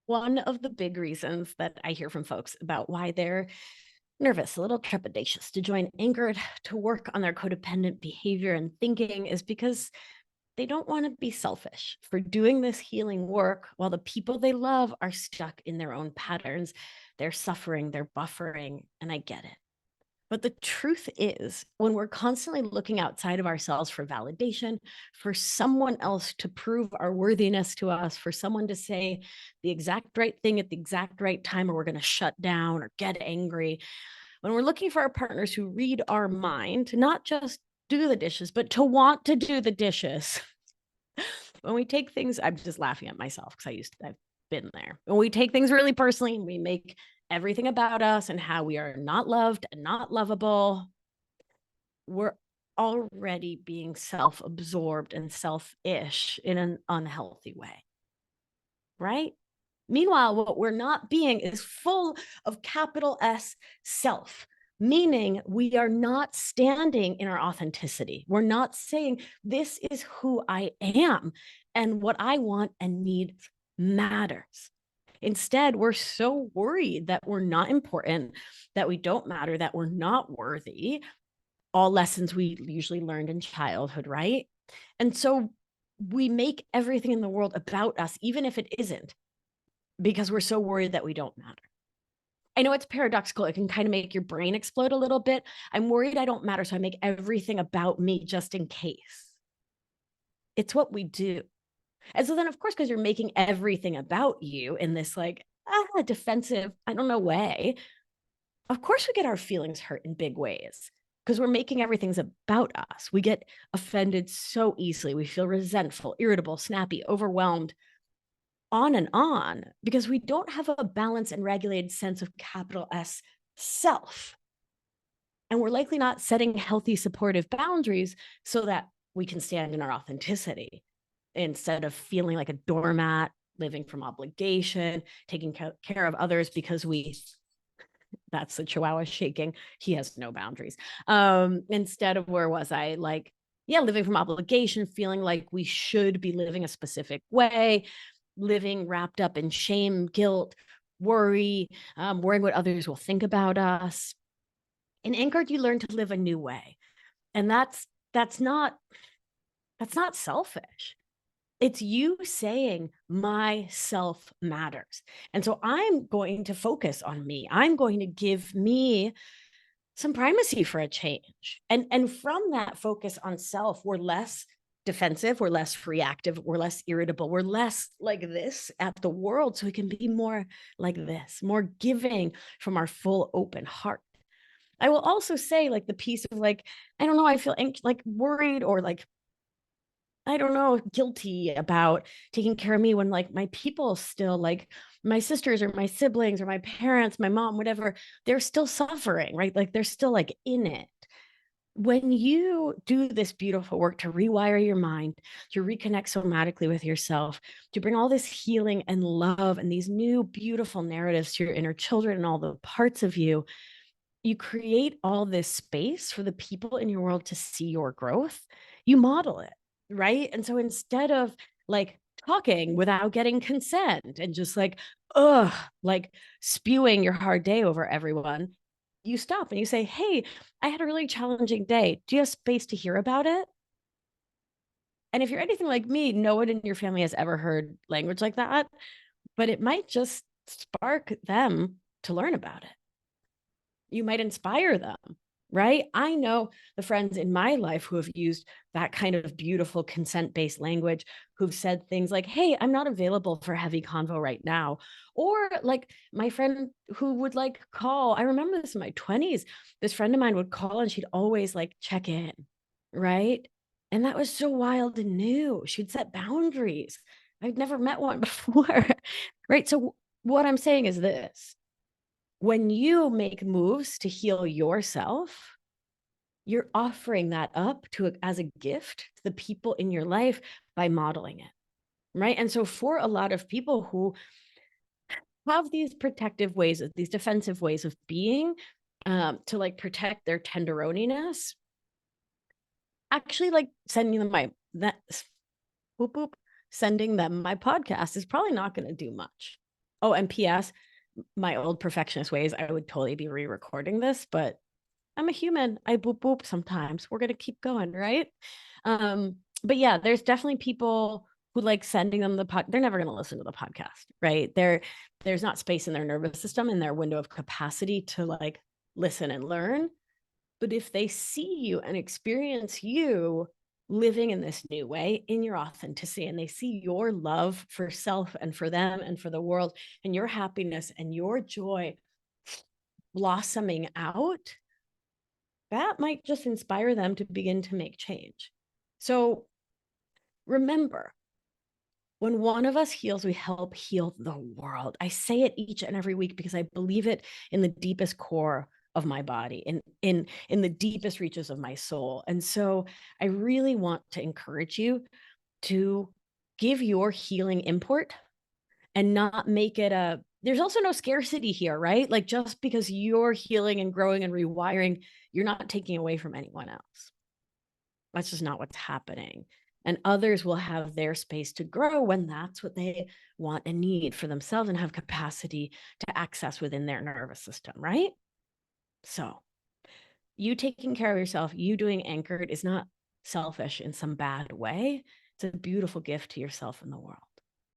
One of the big reasons that I hear from folks about why they're nervous, a little trepidatious to join Anchored to work on their codependent behavior and thinking is because they don't want to be selfish for doing this healing work while the people they love are stuck in their own patterns. They're suffering, they're buffering, and I get it. But the truth is, when we're constantly looking outside of ourselves for validation, for someone else to prove our worthiness to us, for someone to say the exact right thing at the exact right time, or we're going to shut down or get angry, when we're looking for our partners who read our mind, to not just do the dishes, but to want to do the dishes. When we take things, I'm just laughing at myself because I've been there. When we take things really personally and we make everything about us and how we are not loved and not lovable, we're already being self-absorbed and selfish in an unhealthy way, right? Meanwhile, what we're not being is full of capital S self, meaning we are not standing in our authenticity. We're not saying, this is who I am and what I want and need matters. Instead, we're so worried that we're not important, that we don't matter, that we're not worthy. All lessons we usually learned in childhood, right? And so we make everything in the world about us, even if it isn't, because we're so worried that we don't matter. I know it's paradoxical. It can kind of make your brain explode a little bit. I'm worried I don't matter, so I make everything about me just in case. It's what we do. And so then, of course, because you're making everything about you in this like defensive, I don't know, way, of course we get our feelings hurt in big ways because we're making everything's about us. We get offended so easily. We feel resentful, irritable, snappy, overwhelmed, on, because we don't have a balanced and regulated sense of capital S self. And we're likely not setting healthy, supportive boundaries so that we can stand in our authenticity instead of feeling like a doormat, living from obligation, taking care of others because that's the Chihuahua shaking. He has no boundaries. Instead of, where was I? Like, yeah, living from obligation, feeling like we should be living a specific way, living wrapped up in shame, guilt, worry, worrying what others will think about us. In Anchored, you learn to live a new way. And that's not selfish. It's you saying my self matters. And so I'm going to focus on me. I'm going to give me some primacy for a change. And from that focus on self, we're less defensive, we're less reactive, we're less irritable, we're less like this at the world. So we can be more like this, more giving from our full open heart. I will also say, like, the piece of like, I don't know, I feel like worried or like, I don't know, guilty about taking care of me when like my people still, like my sisters or my siblings or my parents, my mom, whatever, they're still suffering, right? Like they're still like in it. When you do this beautiful work to rewire your mind, to reconnect somatically with yourself, to bring all this healing and love and these new beautiful narratives to your inner children and all the parts of you, you create all this space for the people in your world to see your growth. You model it, right? And so instead of like talking without getting consent and just like spewing your hard day over everyone, you stop and you say, hey, I had a really challenging day. Do you have space to hear about it? And if you're anything like me, no one in your family has ever heard language like that, but it might just spark them to learn about it. You might inspire them, right? I know the friends in my life who have used that kind of beautiful consent-based language, who've said things like, hey, I'm not available for heavy convo right now. Or like my friend who would like call, I remember this in my 20s, this friend of mine would call and she'd always like check in, right? And that was so wild and new. She'd set boundaries. I'd never met one before, right? So what I'm saying is this: when you make moves to heal yourself, you're offering that up as a gift to the people in your life by modeling it, right? And so for a lot of people who have these protective ways, these defensive ways of being, to like protect their tenderoniness, actually like sending them sending them my podcast is probably not going to do much. Oh, and PS, my old perfectionist ways, I would totally be re-recording this, but I'm a human. I boop boop sometimes. We're gonna keep going, right? But yeah, there's definitely people who like sending them the pod. They're never gonna listen to the podcast, right? There's not space in their nervous system in their window of capacity to like listen and learn. But if they see you and experience you living in this new way in your authenticity, and they see your love for self and for them and for the world, and your happiness and your joy blossoming out, that might just inspire them to begin to make change. So remember, when one of us heals, we help heal the world. I say it each and every week because I believe it in the deepest core of my body, in the deepest reaches of my soul. And so I really want to encourage you to give your healing import and not make it a, there's also no scarcity here, right? Like just because you're healing and growing and rewiring, you're not taking away from anyone else. That's just not what's happening. And others will have their space to grow when that's what they want and need for themselves and have capacity to access within their nervous system, right? So, you taking care of yourself, you doing Anchored is not selfish in some bad way. It's a beautiful gift to yourself and the world.